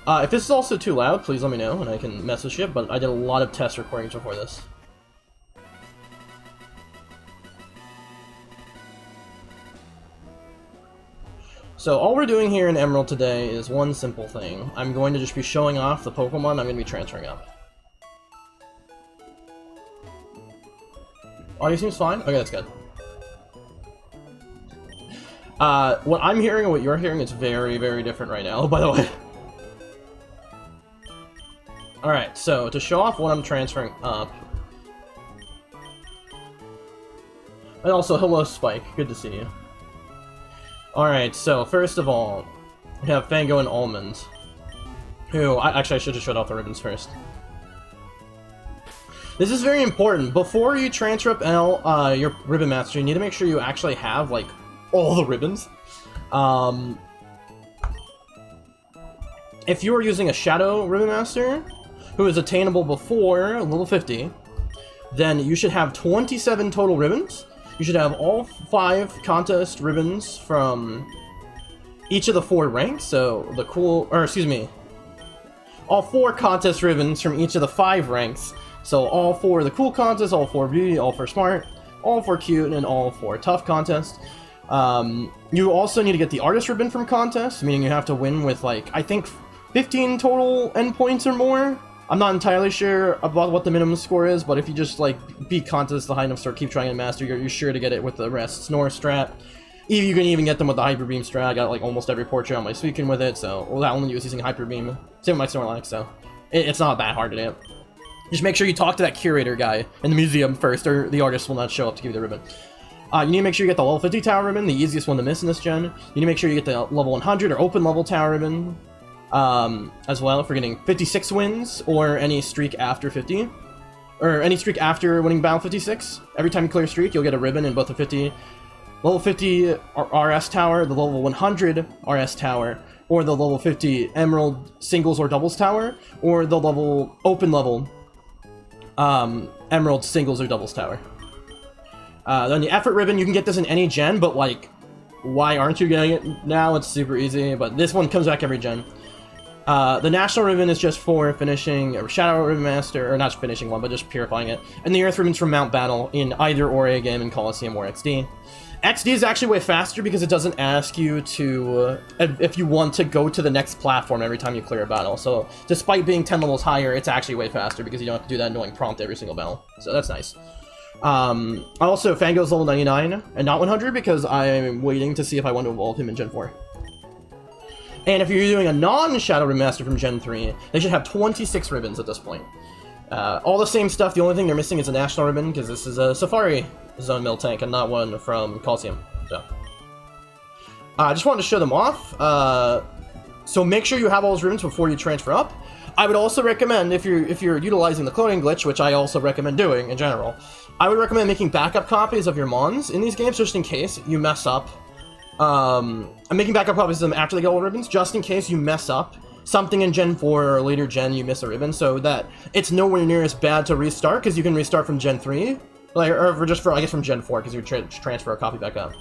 If this is also too loud, please let me know and I can mess with shit, but I did a lot of test recordings before this. So all we're doing here in Emerald today is one simple thing. I'm going to just be showing off the Pokemon I'm going to be transferring up. Audio seems fine? Okay, that's good. What I'm hearing and what you're hearing is very, very different right now, by the way. Alright, so to show off what I'm transferring up... And also, hello Spike, good to see you. Alright, so first of all, we have Fango and Almond. Who, actually I should have showed off the ribbons first. This is very important. Before you transfer up your Ribbon Master, you need to make sure you actually have, like, all the ribbons. If you are using a Shadow Ribbon Master, who is attainable before level 50, then you should have 27 total ribbons. You should have all 5 contest ribbons from each of the 4 ranks, so the all 4 contest ribbons from each of the 5 ranks. So all 4 of the cool contests, all 4 beauty, all 4 smart, all 4 cute, and all 4 tough contests. You also need to get the artist ribbon from contests, meaning you have to win with, like, I think 15 total endpoints or more. I'm not entirely sure about what the minimum score is, but if you just, like, beat contests the high enough score, keep trying and master, you're sure to get it with the rest. Snore strat. You can even get them with the Hyper Beam strat. I got, like, almost every portrait on my Suicune with it, so... Well, that only was using Hyper Beam. Same with my Snorlax, so... It's not that hard to do. Just make sure you talk to that curator guy in the museum first, or the artist will not show up to give you the ribbon. You need to make sure you get the level 50 tower ribbon, the easiest one to miss in this gen. You need to make sure you get the level 100 or open level tower ribbon. As well, if we're getting 56 wins, or any streak after 50. Or any streak after winning Battle 56. Every time you clear a streak, you'll get a ribbon in both the level 50 RS tower, the level 100 RS tower, or the level 50 Emerald singles or doubles tower, or the open level Emerald singles or doubles tower. Then the effort ribbon, you can get this in any gen, but, like, why aren't you getting it now? It's super easy, but this one comes back every gen. The National Ribbon is just for finishing a Shadow Ribbon Master, or not finishing one, but just purifying it. And the Earth Ribbon's from Mount Battle in either Aurea game in Coliseum or XD. XD is actually way faster because it doesn't ask you to, if you want to go to the next platform every time you clear a battle. So, despite being 10 levels higher, it's actually way faster because you don't have to do that annoying prompt every single battle. So that's nice. Also, Fango's level 99 and not 100 because I'm waiting to see if I want to evolve him in Gen 4. And if you're doing a non-Shadow Ribbon Master from Gen 3, they should have 26 ribbons at this point. All the same stuff, the only thing they're missing is a National Ribbon, because this is a Safari Zone Miltank and not one from Coliseum. So, I just wanted to show them off. So make sure you have all those ribbons before you transfer up. I would also recommend, if you're utilizing the cloning glitch, which I also recommend doing in general, I would recommend making backup copies of your Mons in these games, just in case you mess up. I'm making backup copies of them after they get all the ribbons, just in case you mess up something in Gen 4 or later gen, you miss a ribbon, so that it's nowhere near as bad to restart, because you can restart from Gen 3, like, or just I guess from Gen 4, because you transfer a copy back up.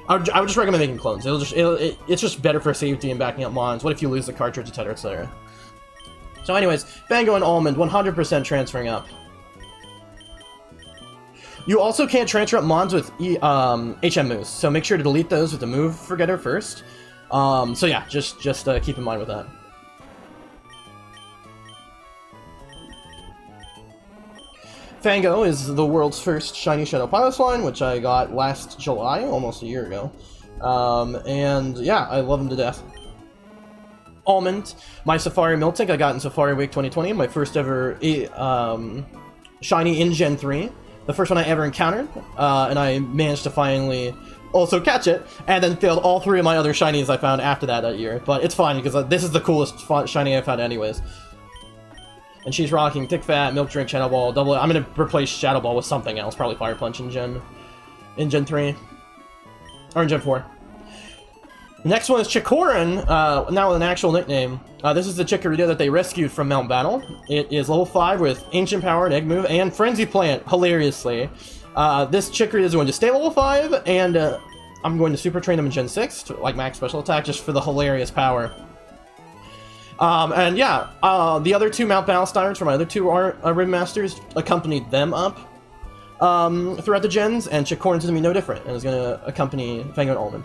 I would just recommend making clones. It's just better for safety and backing up Mons. What if you lose the cartridge, etc., etc. So anyways, Fango and Almond, 100% transferring up. You also can't transfer up Mons with HM moves, so make sure to delete those with the move forgetter first. So yeah, just keep in mind with that. Fango is the world's first shiny Shadow Piloswine, which I got last July, almost a year ago. And yeah, I love him to death. Almond, my Safari Miltank I got in Safari Week 2020, my first ever shiny in Gen 3. The first one I ever encountered, and I managed to finally also catch it, and then failed all 3 of my other shinies I found after that year. But it's fine, because this is the coolest shiny I found anyways. And she's rocking Thick Fat, Milk Drink, Shadow Ball, Double... I'm gonna replace Shadow Ball with something else, probably Fire Punch in Gen 3. Or in Gen 4. The next one is Chikorin, now with an actual nickname. This is the Chikorita that they rescued from Mount Battle. It is level 5 with Ancient Power, and Egg Move, and Frenzy Plant, hilariously. This Chikorita is going to stay level 5, and I'm going to Super Train them in Gen 6, to, like, max special attack, just for the hilarious power. And yeah, the other two Mount Battlestars from my other two Ribbon Masters accompanied them up throughout the gens, and Chikorn's gonna be no different, and is gonna accompany Fango and Almond.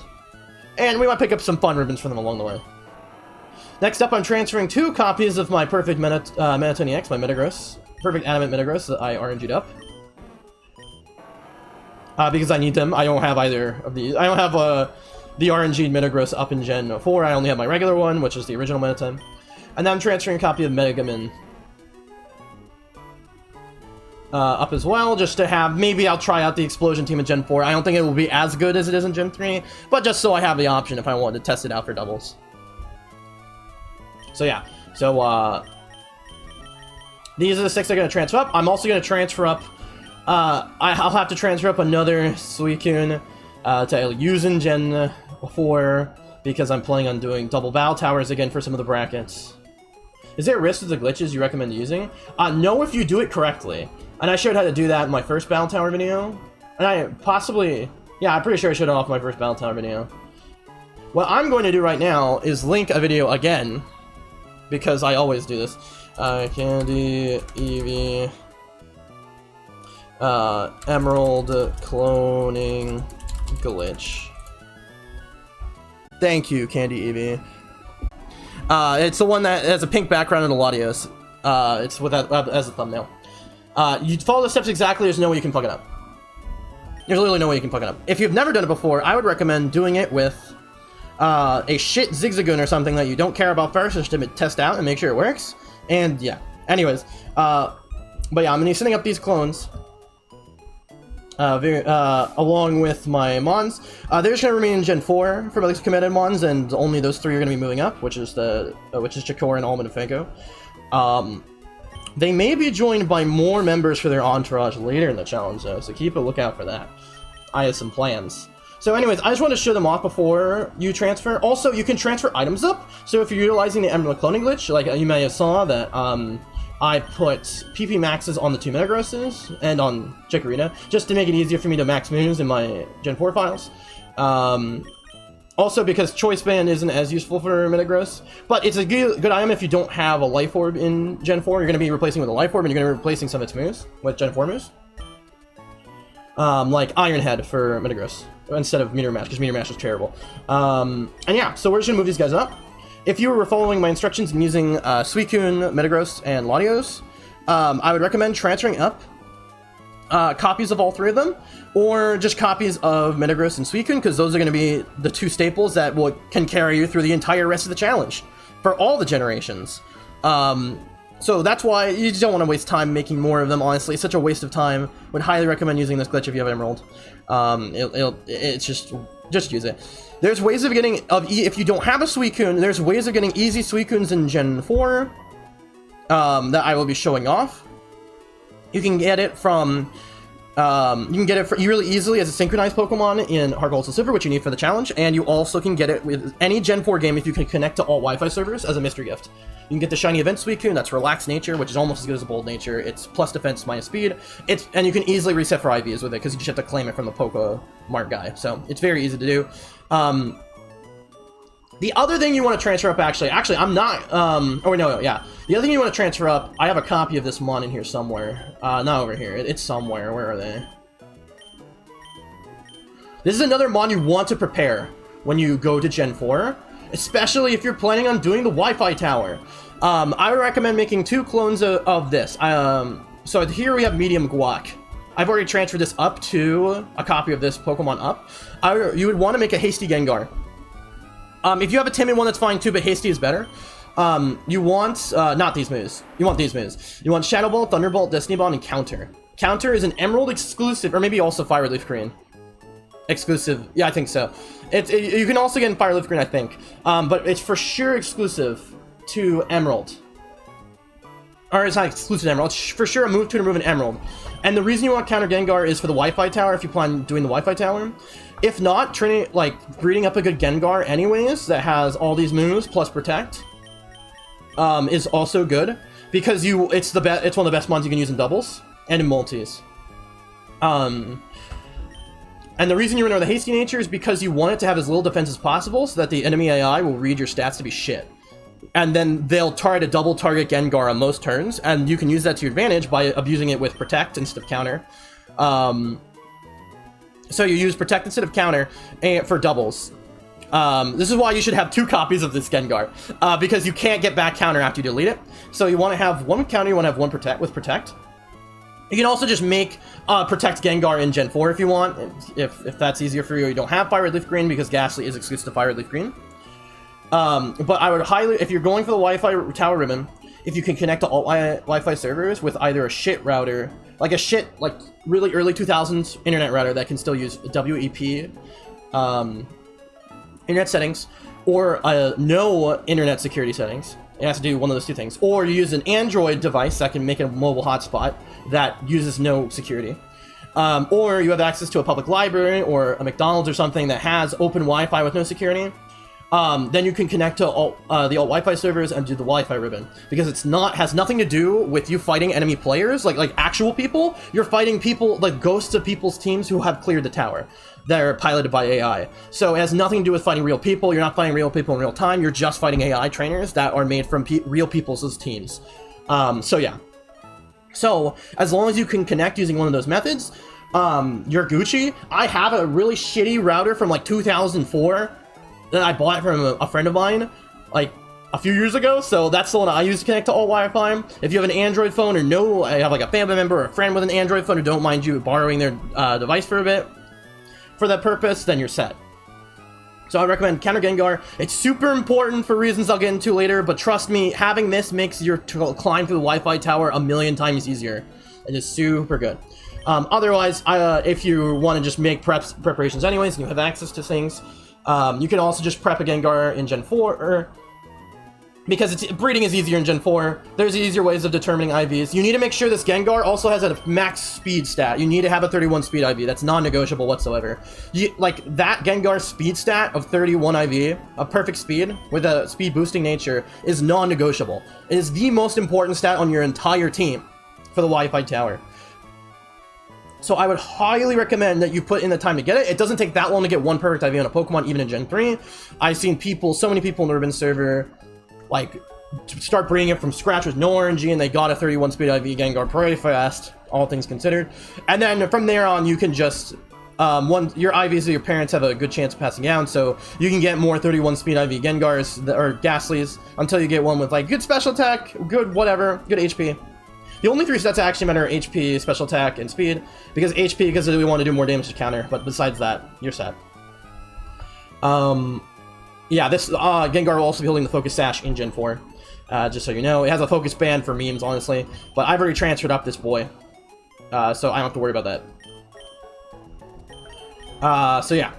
And we might pick up some fun ribbons for them along the way. Next up, I'm transferring 2 copies of my Perfect Manatoni X, my Metagross. Perfect Adamant Metagross that I RNG'd up. Because I need them. I don't have either of these. I don't have the RNG'd Metagross up in Gen 4. I only have my regular one, which is the original Mettaton. And then I'm transferring a copy of Megamin up as well, just to have, maybe I'll try out the Explosion team in Gen 4. I don't think it will be as good as it is in Gen 3, but just so I have the option if I wanted to test it out for doubles. So yeah, so these are the 6 I'm going to transfer up. I'm also going to transfer up, I'll have to transfer up another Suicune to use in Gen 4, because I'm planning on doing double Battle Towers again for some of the brackets. Is there a risk of the glitches you recommend using? No, if you do it correctly. And I showed how to do that in my first Battle Tower video. And I possibly... Yeah, I'm pretty sure I showed it off my first Battle Tower video. What I'm going to do right now is link a video again, because I always do this. Candy, Eevee... Emerald cloning glitch. Thank you, Candy Eevee. It's the one that has a pink background and a Latios. It's with that as a thumbnail. You follow the steps exactly, there's no way you can fuck it up. There's literally no way you can fuck it up. If you've never done it before, I would recommend doing it with a shit Zigzagoon or something that you don't care about first, just to test out and make sure it works. And yeah, anyways, but yeah, I'm gonna be setting up these clones. Along with my Mons. They're just gonna remain in Gen 4 for at least committed Mons, and only those 3 are gonna be moving up, which is Chikora and Almond and Fango. They may be joined by more members for their entourage later in the challenge, though, so keep a lookout for that. I have some plans. So anyways, I just want to show them off before you transfer. Also, you can transfer items up, so if you're utilizing the Emerald Cloning Glitch, like you may have saw that, I put PP maxes on the 2 Metagrosses and on Chikorita, just to make it easier for me to max moves in my Gen 4 files. Also because Choice Band isn't as useful for Metagross, but it's a good item if you don't have a Life Orb in Gen 4. You're going to be replacing with a Life Orb, and you're going to be replacing some of its moves with Gen 4 moves. Like Iron Head for Metagross, instead of Meteor Mash, because Meteor Mash was terrible. And yeah, so we're just going to move these guys up. If you were following my instructions and using Suicune, Metagross, and Latios, I would recommend transferring up copies of all 3 of them, or just copies of Metagross and Suicune, because those are going to be the 2 staples that can carry you through the entire rest of the challenge for all the generations. So that's why you just don't want to waste time making more of them, honestly. It's such a waste of time. Would highly recommend using this glitch if you have Emerald. It's just use it. There's ways of getting, if you don't have a Suicune, there's ways of getting easy Suicunes in Gen 4 that I will be showing off. You can get it from, really easily as a synchronized Pokemon in Heart Gold and Silver, which you need for the challenge, and you also can get it with any Gen 4 game if you can connect to all Wi-Fi servers as a mystery gift. You can get the Shiny Event Suicune, that's Relaxed Nature, which is almost as good as a Bold Nature. It's plus defense, minus speed. And you can easily reset for IVs with it, because you just have to claim it from the Pokemart guy. So, it's very easy to do. The other thing you want to transfer up, actually, I'm not, yeah. The other thing you want to transfer up, I have a copy of this Mon in here somewhere. Not over here, it's somewhere, where are they? This is another Mon you want to prepare when you go to Gen 4, especially if you're planning on doing the Wi-Fi tower. I would recommend making 2 clones of this. So here we have Medium Guac. I've already transferred this up to a copy of this Pokemon up. You would want to make a Hasty Gengar. If you have a timid one, that's fine too, but Hasty is better. You want, not these moves. You want these moves. You want Shadow Ball, Thunderbolt, Destiny Ball, and Counter. Counter is an Emerald exclusive, or maybe also Fire Leaf Green. Exclusive, yeah, I think so. You can also get in Fire Leaf Green, I think. But it's for sure exclusive to Emerald. Or it's not exclusive to Emerald, it's for sure a move to remove an Emerald. And the reason you want Counter Gengar is for the Wi-Fi tower, if you plan doing the Wi-Fi tower. If not, breeding up a good Gengar anyways, that has all these moves, plus Protect, is also good. Because it's one of the best mons you can use in doubles, and in multis. And the reason you run over the Hasty Nature is because you want it to have as little defense as possible, so that the enemy AI will read your stats to be shit. and then they'll try to double target Gengar on most turns, and you can use that to your advantage by abusing it with Protect instead of Counter. So you use Protect instead of Counter for doubles. This is why you should have 2 copies of this Gengar, because you can't get back Counter after you delete it. So you want to have one with Counter, you want to have one with Protect. You can also just make Protect Gengar in Gen 4 if you want, if that's easier for you. You don't have Fire Red Leaf Green because Ghastly is exclusive to Fire Red Leaf Green. But I would highly, if you're going for the Wi-Fi tower ribbon, if you can connect to alt Wi-Fi servers with either a shit router, like really early 2000s internet router that can still use WEP internet settings, or no internet security settings. It has to do one of those 2 things. Or you use an Android device that can make a mobile hotspot that uses no security. Or you have access to a public library or a McDonald's or something that has open Wi-Fi with no security. Then you can connect to the alt Wi-Fi servers and do the Wi-Fi ribbon, because has nothing to do with you fighting enemy players, like actual people. You're fighting people, like ghosts of people's teams who have cleared the tower. They're piloted by AI. So it has nothing to do with fighting real people. You're not fighting real people in real time. You're just fighting AI trainers that are made from real people's teams. So yeah. So as long as you can connect using one of those methods, you're Gucci. I have a really shitty router from like 2004 that I bought from a friend of mine like a few years ago, so that's the one I use to connect to all Wi-Fi. If you have an Android phone, or I have like a family member or a friend with an Android phone who don't mind you borrowing their device for a bit for that purpose, then you're set. So I recommend Counter Gengar. It's super important for reasons I'll get into later, but trust me, having this makes your climb through the Wi-Fi tower a million times easier. It is super good. Otherwise, if you want to just make preparations anyways, and you have access to things, you can also just prep a Gengar in Gen 4, because breeding is easier in Gen 4. There's easier ways of determining IVs. You need to make sure this Gengar also has a max speed stat. You need to have a 31 speed IV. That's non-negotiable whatsoever. Like, that Gengar speed stat of 31 IV, a perfect speed, with a speed boosting nature, is non-negotiable. It is the most important stat on your entire team for the Wi-Fi tower. So I would highly recommend that you put in the time to get it. It doesn't take that long to get one perfect IV on a Pokemon, even in Gen 3. I've seen so many people in the Ribbon server, like, start breeding it from scratch with no RNG, and they got a 31 speed IV Gengar pretty fast, all things considered. And then from there on, you can just, your IVs of your parents have a good chance of passing down, so you can get more 31 speed IV Gengars, or Ghastlies, until you get one with, like, good special attack, good whatever, good HP. The only 3 stats that actually matter are HP, special attack, and speed, because HP, because we want to do more damage to counter, but besides that, you're set. Yeah, this Gengar will also be holding the Focus Sash in Gen 4, just so you know. It has a Focus Band for memes, honestly, but I've already transferred up this boy, so I don't have to worry about that. So yeah.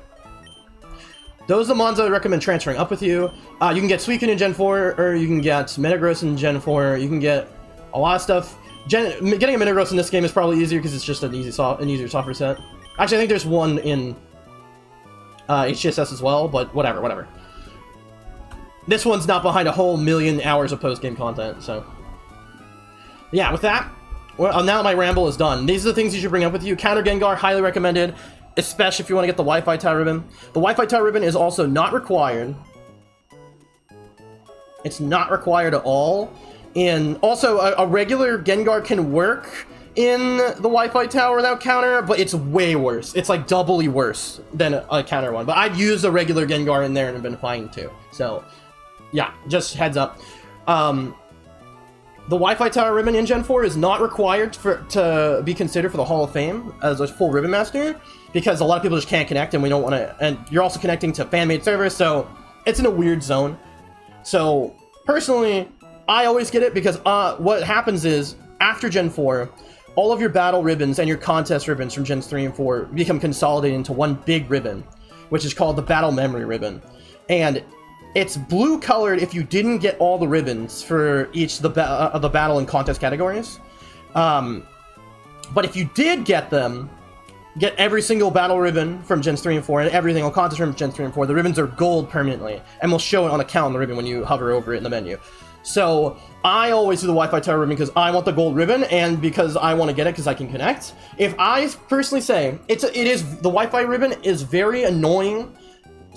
Those are the mons I would recommend transferring up with you. You can get Suicune in Gen 4, or you can get Metagross in Gen 4, you can get a lot of stuff. Getting a Metagross in this game is probably easier because it's just an easier software set. Actually, I think there's one in HCSS as well, but whatever. This one's not behind a whole million hours of post-game content, so... Yeah, with that, well, now my ramble is done. These are the things you should bring up with you. Counter Gengar, highly recommended, especially if you want to get the Wi-Fi tower ribbon. The Wi-Fi tower ribbon is also not required. It's not required at all. And also, a regular Gengar can work in the Wi-Fi tower without counter, but it's way worse. It's like doubly worse than a counter one. But I've used a regular Gengar in there and have been fine too. So, yeah, just heads up. The Wi-Fi tower ribbon in Gen 4 is not required to be considered for the Hall of Fame as a full ribbon master, because a lot of people just can't connect, and we don't want to. And you're also connecting to fan-made servers, so it's in a weird zone. So, personally, I always get it because what happens is, after Gen 4, all of your battle ribbons and your contest ribbons from Gens 3 and 4 become consolidated into one big ribbon, which is called the Battle Memory Ribbon. And it's blue colored if you didn't get all the ribbons for each of the battle and contest categories. But if you did get them, get every single battle ribbon from Gens 3 and 4 and every single contest ribbon from Gens 3 and 4, the ribbons are gold permanently, and will show it on a count on the ribbon when you hover over it in the menu. So I always do the Wi-Fi tower ribbon because I want the gold ribbon and because I want to get it because I can connect. If I personally say the Wi-Fi ribbon is very annoying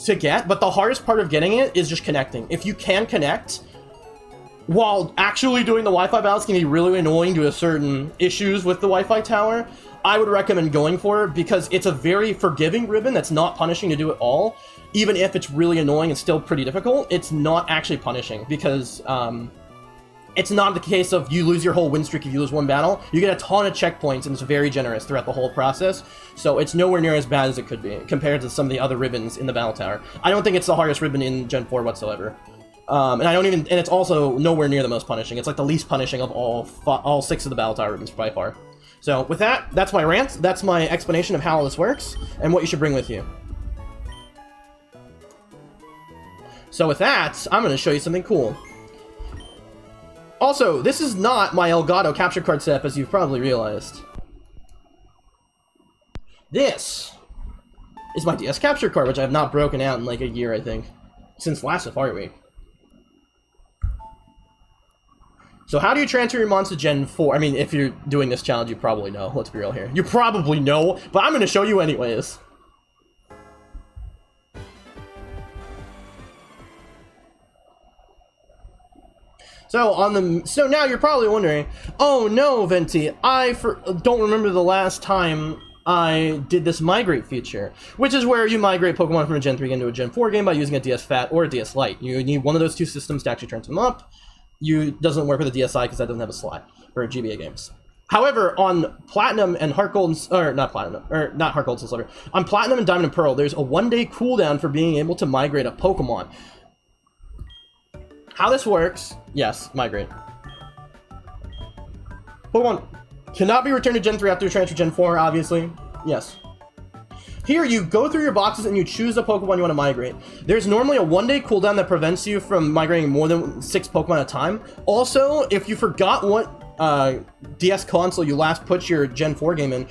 to get, but the hardest part of getting it is just connecting. If you can connect, while actually doing the Wi-Fi balance can be really annoying due to certain issues with the Wi-Fi tower, I would recommend going for it because it's a very forgiving ribbon that's not punishing to do it all. Even if it's really annoying and still pretty difficult, it's not actually punishing because it's not the case of you lose your whole win streak if you lose one battle. You get a ton of checkpoints and it's very generous throughout the whole process. So it's nowhere near as bad as it could be compared to some of the other ribbons in the battle tower. I don't think it's the hardest ribbon in Gen 4 whatsoever. And it's also nowhere near the most punishing. It's like the least punishing of all 6 of the battle tower ribbons by far. So with that, that's my rant. That's my explanation of how this works and what you should bring with you. So with that, I'm going to show you something cool. Also, this is not my Elgato capture card setup, as you've probably realized. This is my DS capture card, which I have not broken out in like a year, I think, since last Safari Week. So how do you transfer your mons to Gen 4? I mean, if you're doing this challenge, you probably know. Let's be real here. You probably know, but I'm going to show you anyways. So now you're probably wondering, oh no, Venti, I don't remember the last time I did this migrate feature, which is where you migrate Pokemon from a Gen 3 game to a Gen 4 game by using a DS Fat or a DS Lite. You need one of those two systems to actually transfer them up. Doesn't work with a DSi because that doesn't have a slot for GBA games. However, on Platinum and Heart Gold, not Heart Gold and Silver, on Platinum and Diamond and Pearl, there's a 1-day cooldown for being able to migrate a Pokemon. How this works, yes, migrate. Pokemon cannot be returned to Gen 3 after you transfer Gen 4, obviously. Yes. Here, you go through your boxes and you choose the Pokemon you want to migrate. There's normally a 1-day cooldown that prevents you from migrating more than 6 Pokemon at a time. Also, if you forgot what DS console you last put your Gen 4 game in,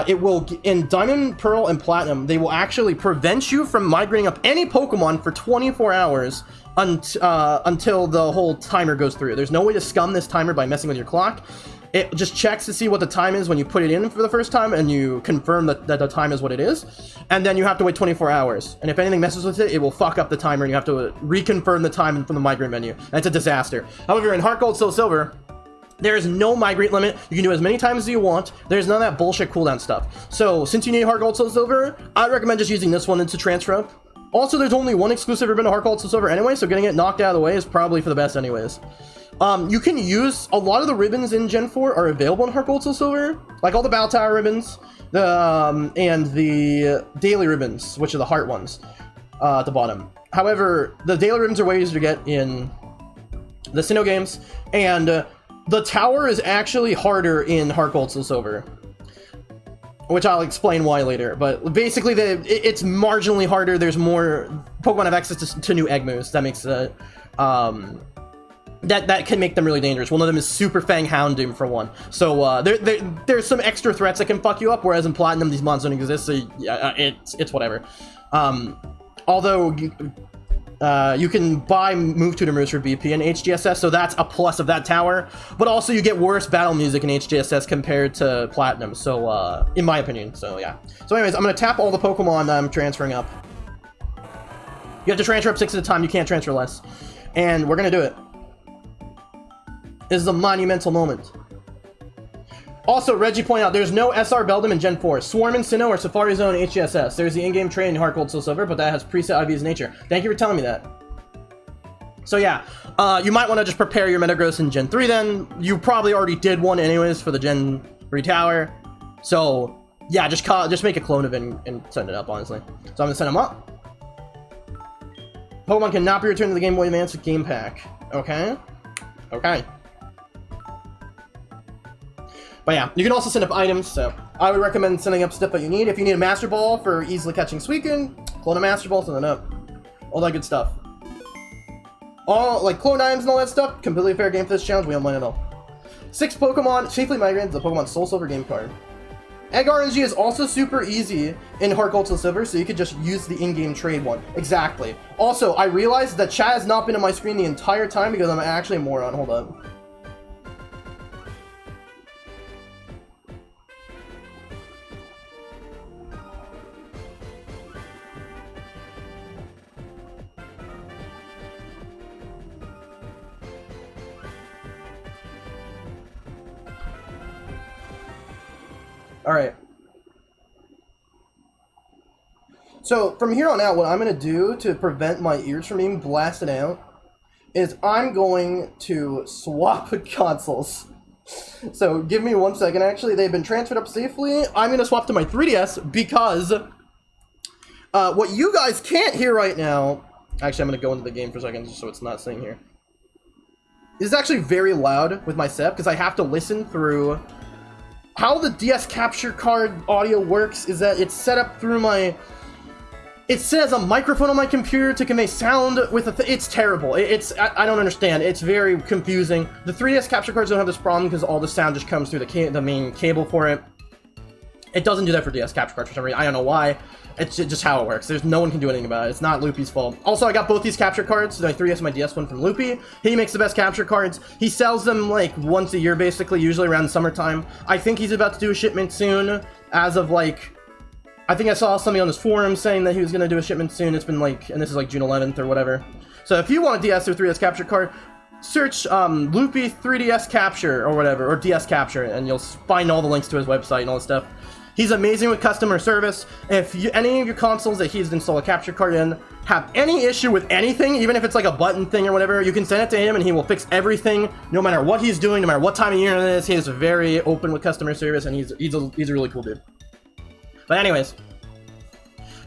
it will, in Diamond, Pearl, and Platinum, they will actually prevent you from migrating up any Pokemon for 24 hours until the whole timer goes through. There's no way to scum this timer by messing with your clock. It just checks to see what the time is when you put it in for the first time, and you confirm that the time is what it is. And then you have to wait 24 hours. And if anything messes with it, it will fuck up the timer, and you have to reconfirm the time from the migrate menu. And it's a disaster. However, in Heart Gold, Soul Silver, there is no migrate limit. You can do as many times as you want. There's none of that bullshit cooldown stuff. So, since you need Heart Gold, Soul Silver, I'd recommend just using this one to transfer up. Also, there's only one exclusive ribbon to Heart Gold, Soul Silver anyway, so getting it knocked out of the way is probably for the best anyways. You can use, a lot of the ribbons in Gen 4 are available in Heart Gold, Soul Silver, like all the Battle Tower ribbons, and the daily ribbons, which are the heart ones, at the bottom. However, the daily ribbons are way easier to get in the Sinnoh games, and the tower is actually harder in Heart Gold, Soul Silver, which I'll explain why later. But basically, it's marginally harder. There's more Pokemon have access to new egg moves. That makes it that can make them really dangerous. One of them is Super Fang Houndoom for one. So there's some extra threats that can fuck you up. Whereas in Platinum, these mons don't exist. So it's whatever. Although you can buy move tutor moves for BP in HGSS, so that's a plus of that tower. But also you get worse battle music in HGSS compared to Platinum, so in my opinion, so yeah. So anyways, I'm going to tap all the Pokemon I'm transferring up. You have to transfer up 6 at a time, you can't transfer less. And we're going to do it. This is a monumental moment. Also, Reggie pointed out, there's no SR Beldum in Gen 4. Swarm and Sinnoh or Safari Zone HGSS. There's the in-game trade in Heart Gold, Soul Silver, but that has preset IV's nature. Thank you for telling me that. So yeah, you might want to just prepare your Metagross in Gen 3 then. You probably already did one anyways for the Gen 3 tower. So yeah, just make a clone of it and send it up, honestly. So I'm going to send them up. Pokemon cannot be returned to the Game Boy Advance game pack. Okay. Okay. But yeah, you can also send up items, so I would recommend sending up stuff that you need. If you need a Master Ball for easily catching Suicune, clone a Master Ball, send it up. All that good stuff. All, like, clone items and all that stuff, completely fair game for this challenge, we don't mind at all. 6 Pokemon, safely migrated to the Pokemon Soul Silver game card. Egg RNG is also super easy in Heart Gold Soul Silver, so you could just use the in-game trade one. Exactly. Also, I realized that chat has not been on my screen the entire time because I'm actually a moron. Hold up. Alright. So, from here on out, what I'm going to do to prevent my ears from being blasted out is I'm going to swap consoles. So, give me 1 second, actually. They've been transferred up safely. I'm going to swap to my 3DS because what you guys can't hear right now... Actually, I'm going to go into the game for a second just so it's not sitting here. This is actually very loud with my setup because I have to listen through... How the DS capture card audio works is that it's set up through my... It says a microphone on my computer to convey sound with a... It's terrible. I don't understand. It's very confusing. The 3DS capture cards don't have this problem because all the sound just comes through the main cable for it. It doesn't do that for DS capture cards for some reason. I don't know why. It's just how it works. No one can do anything about it. It's not Loopy's fault. Also, I got both these capture cards, my 3DS and my DS one from Loopy. He makes the best capture cards. He sells them like once a year, basically, usually around summertime. I think he's about to do a shipment soon, as of like... I think I saw something on his forum saying that he was going to do a shipment soon. It's been like... And this is like June 11th or whatever. So if you want a DS or 3DS capture card, search Loopy 3DS capture or whatever, or DS capture, and you'll find all the links to his website and all this stuff. He's amazing with customer service. If any of your consoles that he's installed a capture card in have any issue with anything, even if it's like a button thing or whatever, you can send it to him and he will fix everything, no matter what he's doing, no matter what time of year it is. He is very open with customer service, and he's a really cool dude. But anyways,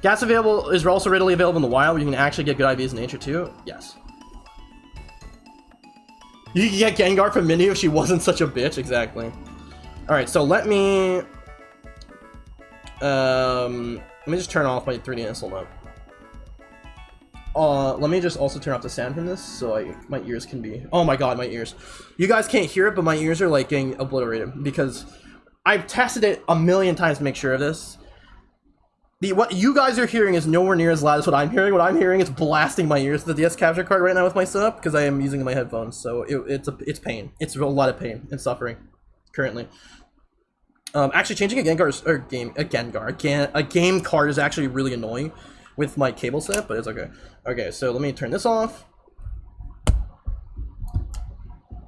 gas available is also readily available in the wild. You can actually get good IVs in nature too. Yes. You can get Gengar from Minnie if she wasn't such a bitch. Exactly. All right, so let me just turn off my 3DS. Hold up. Let me just also turn off the sound from this so my ears can be... Oh my god, my ears. You guys can't hear it, but my ears are like getting obliterated because I've tested it a million times to make sure of this. What you guys are hearing is nowhere near as loud as what I'm hearing. What I'm hearing is blasting my ears to the DS capture card right now with my setup because I am using my headphones. So it's pain. It's a lot of pain and suffering currently. Actually, changing a game card is actually really annoying with my cable set, but it's okay. Okay, so let me turn this off.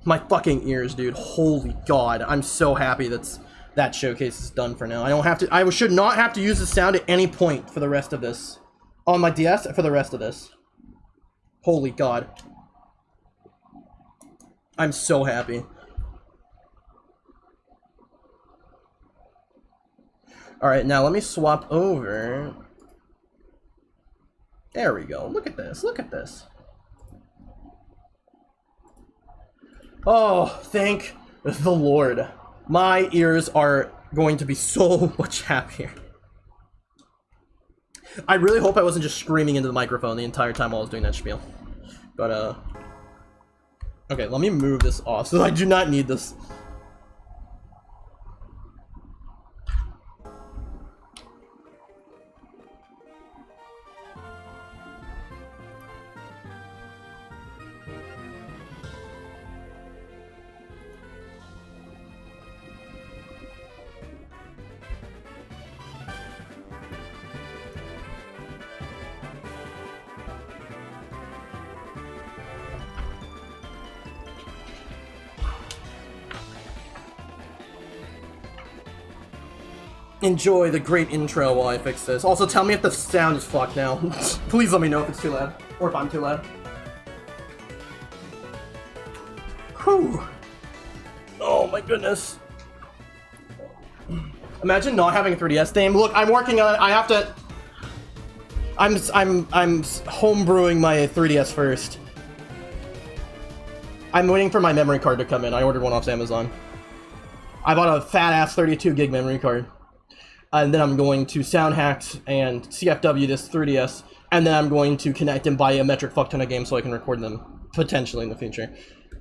My fucking ears, dude. Holy god. I'm so happy that showcase is done for now. I should not have to use the sound at any point for the rest of this. On my DS for the rest of this. Holy god. I'm so happy. Alright, now let me swap over. There we go. Look at this. Look at this. Oh, thank the Lord. My ears are going to be so much happier. I really hope I wasn't just screaming into the microphone the entire time while I was doing that spiel. But, okay, let me move this off so I do not need this. Enjoy the great intro while I fix this. Also, tell me if the sound is fucked now. Please let me know if it's too loud. Or if I'm too loud. Whew. Oh my goodness. Imagine not having a 3DS theme. Look, I'm working on it. I have to... I'm homebrewing my 3DS first. I'm waiting for my memory card to come in. I ordered one off Amazon. I bought a fat-ass 32 gig memory card. And then I'm going to SoundHack and CFW this 3DS, and then I'm going to connect and buy a metric fuck ton of games so I can record them, potentially in the future.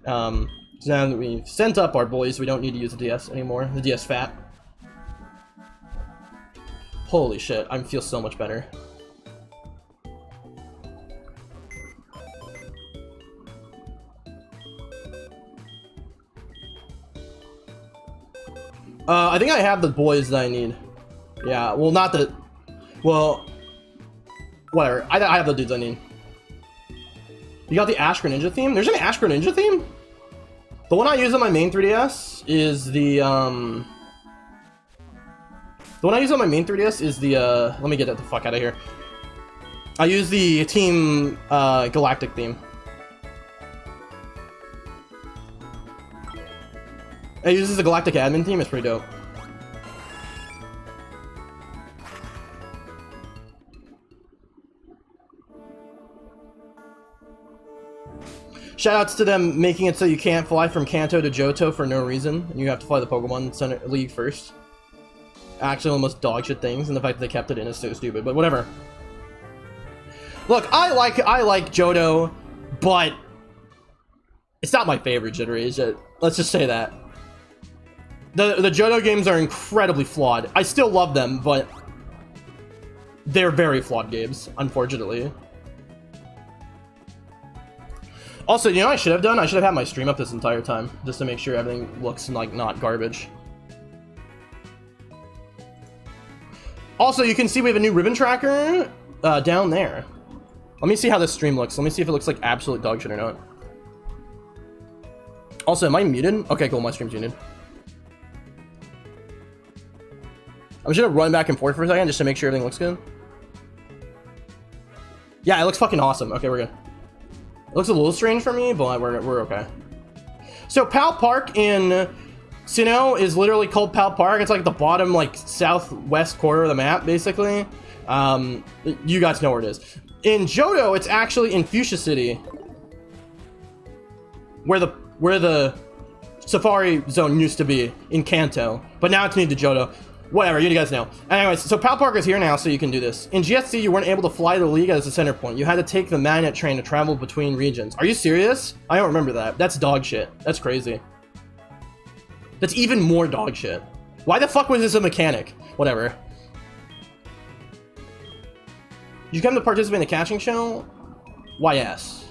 So now that we've sent up our boys, we don't need to use the DS anymore. The DS Fat. Holy shit, I feel so much better. I think I have the boys that I need. Yeah, well, not the... Well... Whatever. I have the dudes I need. You got the Ash Greninja theme? There's an Ash Greninja theme? The one I use on my main 3DS is the, The one I use on my main 3DS is the, let me get that the fuck out of here. I use the Team Galactic theme. It uses the Galactic admin theme, it's pretty dope. Shoutouts to them making it so you can't fly from Kanto to Johto for no reason, and you have to fly the Pokemon Center League first. Actually, one of the most dogshit things, and the fact that they kept it in is so stupid, but whatever. Look, I like Johto, but it's not my favorite generation. Let's just say that. The Johto games are incredibly flawed. I still love them, but they're very flawed games, unfortunately. Also, you know what I should have done? I should have had my stream up this entire time, just to make sure everything looks like not garbage. Also, you can see we have a new ribbon tracker down there. Let me see how this stream looks. Let me see if it looks like absolute dog shit or not. Also, am I muted? Okay, cool, my stream's muted. I'm just gonna run back and forth for a second just to make sure everything looks good. Yeah, it looks fucking awesome. Okay, we're good. It looks a little strange for me, but we're okay. So Pal Park in Sinnoh is literally called Pal Park. It's like the bottom, like southwest corner of the map, basically. You guys know where it is. In Johto, it's actually in Fuchsia City, where the Safari Zone used to be in Kanto, but now it's moved to Johto. Whatever, you guys know. Anyways, so Pal Park is here now, so you can do this. In GSC, you weren't able to fly the League as a center point. You had to take the magnet train to travel between regions. Are you serious? I don't remember that. That's dog shit. That's crazy. That's even more dog shit. Why the fuck was this a mechanic? Whatever. Did you come to participate in the catching show? Why, yes.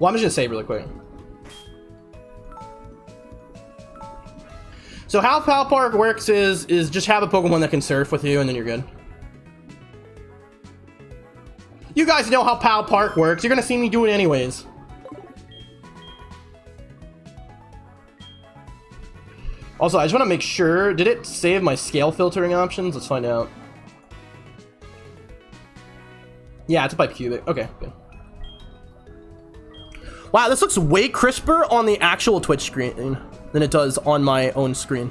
Well, I'm just gonna say really quick. So how Pal Park works is just have a Pokemon that can surf with you, and then you're good. You guys know how Pal Park works. You're gonna see me do it anyways. Also, I just want to make sure, did it save my scale filtering options? Let's find out. Yeah, it's by cubic. Okay, good. Wow, this looks way crisper on the actual Twitch screen than it does on my own screen.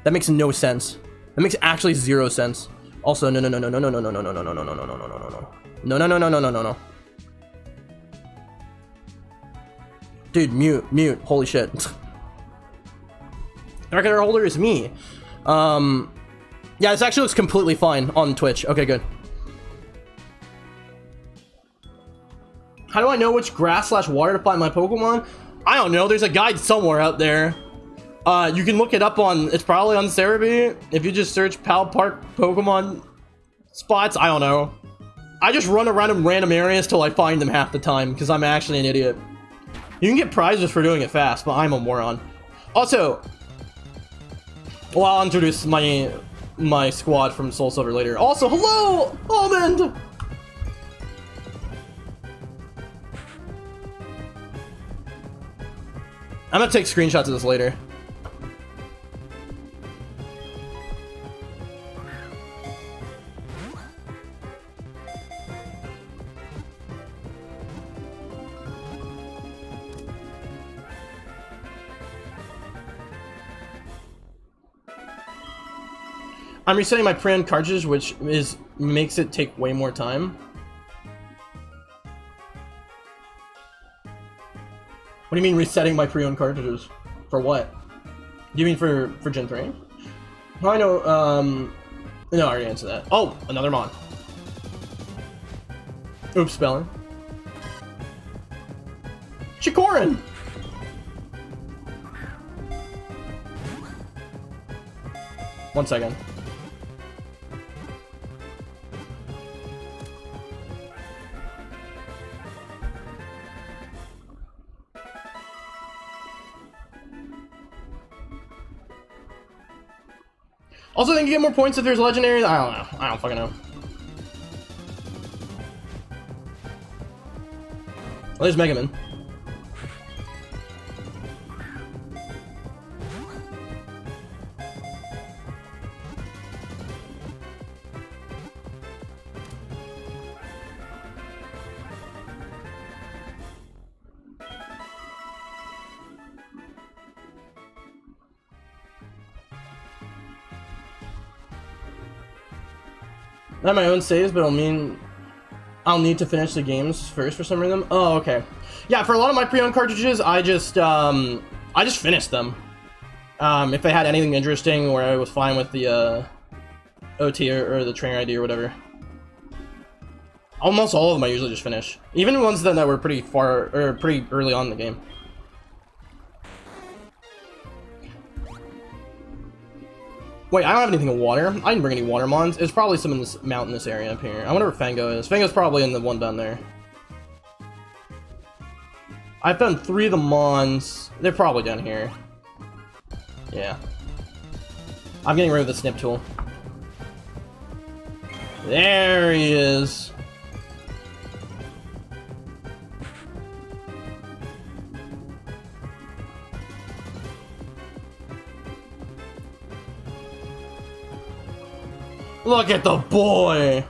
That makes no sense. That makes actually zero sense. Also, no. Dude, mute. Holy shit. The record holder is me. Yeah, this actually looks completely fine on Twitch. Okay, good. How do I know which grass/water to find my Pokemon? I don't know. There's a guide somewhere out there. You can look it up on, it's probably on Cerebi. If you just search Pal Park Pokemon spots, I don't know. I just run around in random areas till I find them half the time, because I'm actually an idiot. You can get prizes for doing it fast, but I'm a moron. Also, well, I'll introduce my squad from Soul Silver later. Also, hello, Almond! I'm gonna take screenshots of this later. I'm resetting my pre-owned cartridge, which makes it take way more time. What do you mean resetting my pre-owned cartridges? For what? Do you mean for Gen 3? How I know, no, I already answered that. Oh, another mod. Oops, spelling. Chikorin! One second. Also, then you get more points if there's legendary. I don't know. I don't fucking know. Well, there's Mega Man. I have my own saves, but it'll mean I'll need to finish the games first for some of them. Oh, okay. Yeah, for a lot of my pre-owned cartridges, I just finished them. If they had anything interesting where I was fine with the OT or the trainer ID or whatever. Almost all of them I usually just finish. Even ones that were pretty far, or pretty early on in the game. Wait, I don't have anything in water. I didn't bring any water mons. There's probably some in this mountainous area up here. I wonder where Fango is. Fango's probably in the one down there. I've done 3 of the mons. They're probably down here. Yeah. I'm getting rid of the snip tool. There he is. Look at the boy!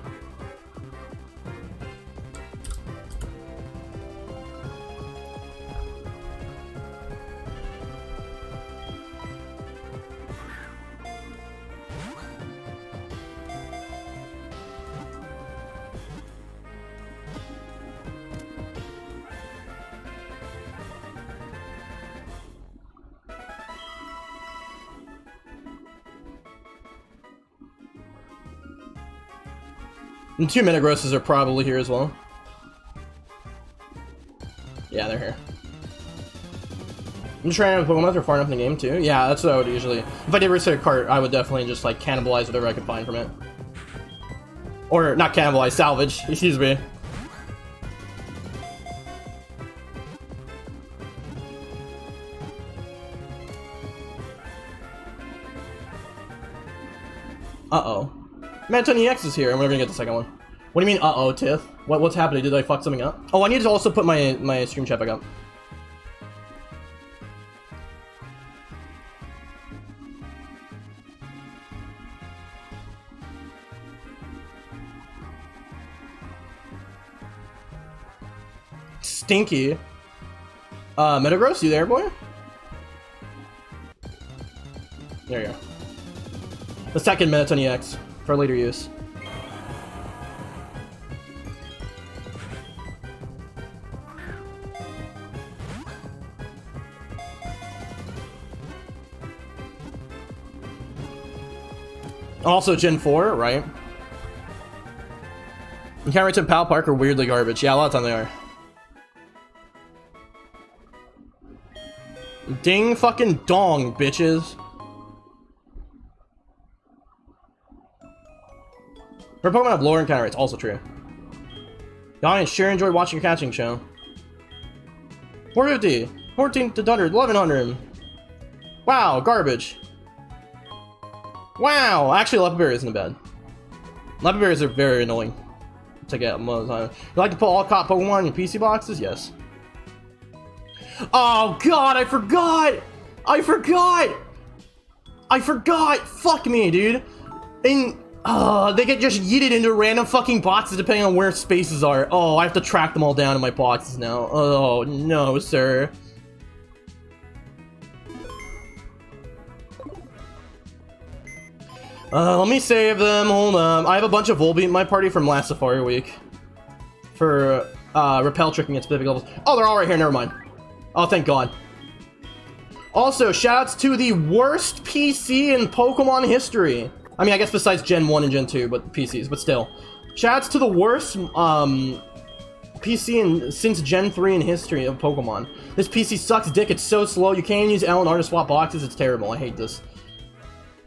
And 2 Metagrosses are probably here as well. Yeah, they're here. I'm just trying to Pokemon are far enough in the game too. Yeah, that's what I would usually. If I did reset a cart, I would definitely just like cannibalize whatever I could find from it. Or not cannibalize, salvage. Excuse me. Uh-oh. Manatoni X is here, and we're gonna get the second one. What do you mean, uh-oh, Tiff? What's happening? Did I fuck something up? Oh, I need to also put my stream chat back up. Stinky. Metagross, you there, boy? There you go. The second Manatoni X for later use. Also Gen 4, right? Encounter rates in Pal Park are weirdly garbage. Yeah, a lot of time they are. Ding fucking dong, bitches. Her Pokemon have lower encounter rates, also true. The audience sure enjoy watching your catching show. 450, 1400, 1100. Wow, garbage. Wow, actually Lepiberry isn't bad. Lepiberries are very annoying to get most of the time. You like to put all caught Pokemon in your PC boxes? Yes. Oh god, I forgot! I forgot! Fuck me, dude. And they get just yeeted into random fucking boxes depending on where spaces are. Oh, I have to track them all down in my boxes now. Oh no, sir. Let me save them. Hold on. I have a bunch of Volbeat in my party from last Safari Week. For repel tricking at specific levels. Oh, they're all right here. Never mind. Oh, thank God. Also, shoutouts to the worst PC in Pokemon history. I mean, I guess besides Gen 1 and Gen 2, but PCs, but still. Shoutouts to the worst PC since Gen 3 in history of Pokemon. This PC sucks dick. It's so slow. You can't even use L and R to swap boxes. It's terrible. I hate this.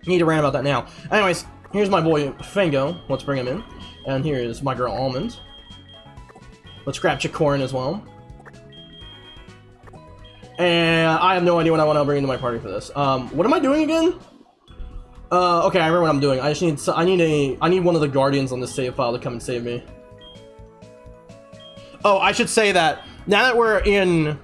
Need to rant about that now. Anyways, here's my boy Fango. Let's bring him in. And here is my girl Almond. Let's grab Chicorin as well. And I have no idea what I want to bring into my party for this. What am I doing again? Okay, I remember what I'm doing. I just need I need one of the guardians on this save file to come and save me. Oh, I should say that now that we're in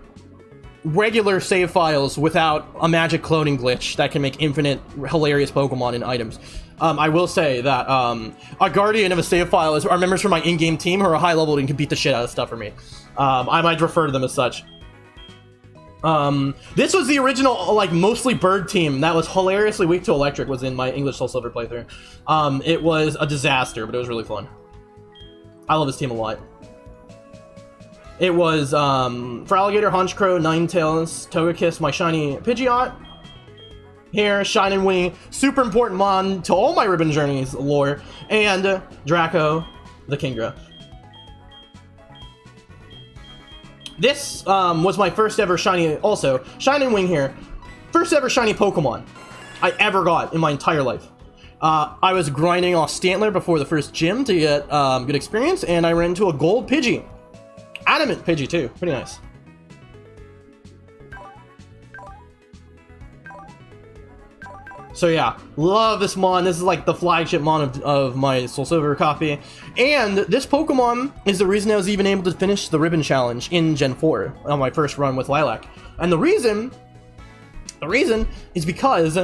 regular save files without a magic cloning glitch that can make infinite hilarious Pokemon and items, I will say that a guardian of a save file are members from my in-game team who are high leveled and can beat the shit out of stuff for me. I might refer to them as such. This was the original, like, mostly bird team that was hilariously weak to electric, was in my English Soul Silver playthrough. It was a disaster, but it was really fun. I love this team a lot. It was, for Alligator, Honchkrow, Ninetales, Togekiss, my shiny Pidgeot. Here, Shine and Wing, super important mon to all my Ribbon Journeys lore, and Draco, the Kingdra. This was my first ever shiny, also, Shine and Wing here, first ever shiny Pokemon I ever got in my entire life. I was grinding off Stantler before the first gym to get good experience, and I ran into a gold Pidgey. Adamant Pidgey too, pretty nice. So yeah, love this mon. This is like the flagship mon of my Soul Silver copy. And this Pokemon is the reason I was even able to finish the Ribbon Challenge in Gen 4 on my first run with Lilac. And the reason is because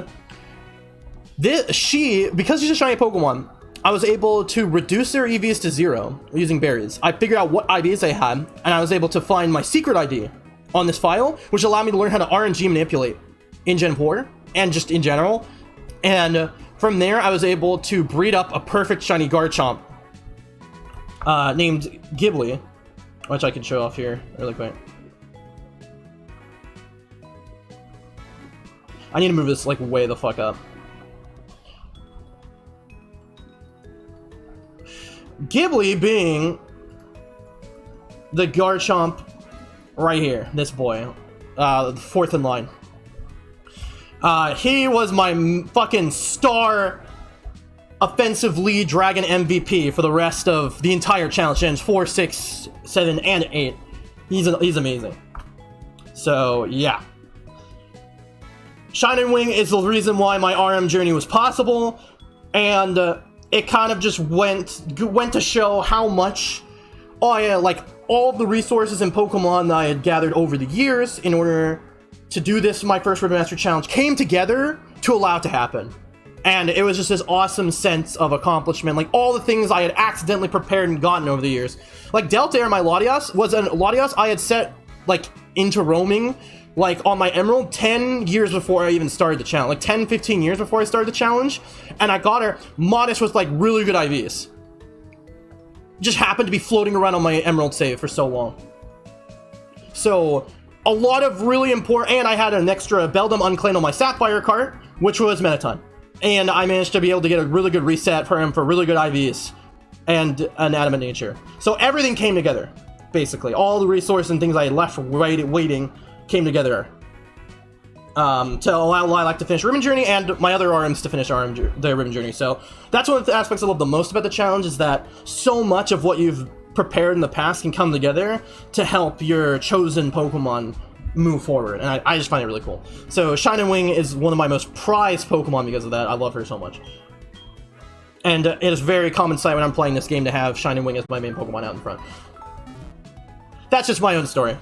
because she's a shiny Pokemon, I was able to reduce their EVs to 0 using berries. I figured out what IDs they had, and I was able to find my secret ID on this file, which allowed me to learn how to RNG manipulate in Gen 4 and just in general. And from there, I was able to breed up a perfect shiny Garchomp named Ghibli, which I can show off here really quick. I need to move this like way the fuck up. Ghibli being the Garchomp right here, this boy, fourth in line. He was my fucking star offensive lead dragon MVP for the rest of the entire challenge, gens 4, 6, 7, and 8. He's amazing. So yeah, Shine and Wing is the reason why my RM journey was possible, and it kind of just went to show how much like all the resources in Pokemon that I had gathered over the years in order to do this, my first Ribbon Master Challenge, came together to allow it to happen. And it was just this awesome sense of accomplishment, like all the things I had accidentally prepared and gotten over the years. Like Delta Air, my Latias, was a Latias I had set like into roaming like on my Emerald 10 years before I even started the challenge, like 10, 15 years before I started the challenge. And I got her modest with like really good IVs. Just happened to be floating around on my Emerald save for so long. So a lot of really important, and I had an extra Beldum Unclaimed on my Sapphire cart, which was Mettaton. And I managed to be able to get a really good reset for him for really good IVs and an Adamant Nature. So everything came together, basically. All the resources and things I had left waiting came together to allow Lilac to finish Ribbon Journey and my other RMs to finish their Ribbon Journey. So that's one of the aspects I love the most about the challenge, is that so much of what you've prepared in the past can come together to help your chosen Pokemon move forward, and I just find it really cool. So Shine and Wing is one of my most prized Pokemon because of that. I love her so much. And it is very common sight when I'm playing this game to have Shine and Wing as my main Pokemon out in front. That's just my own story.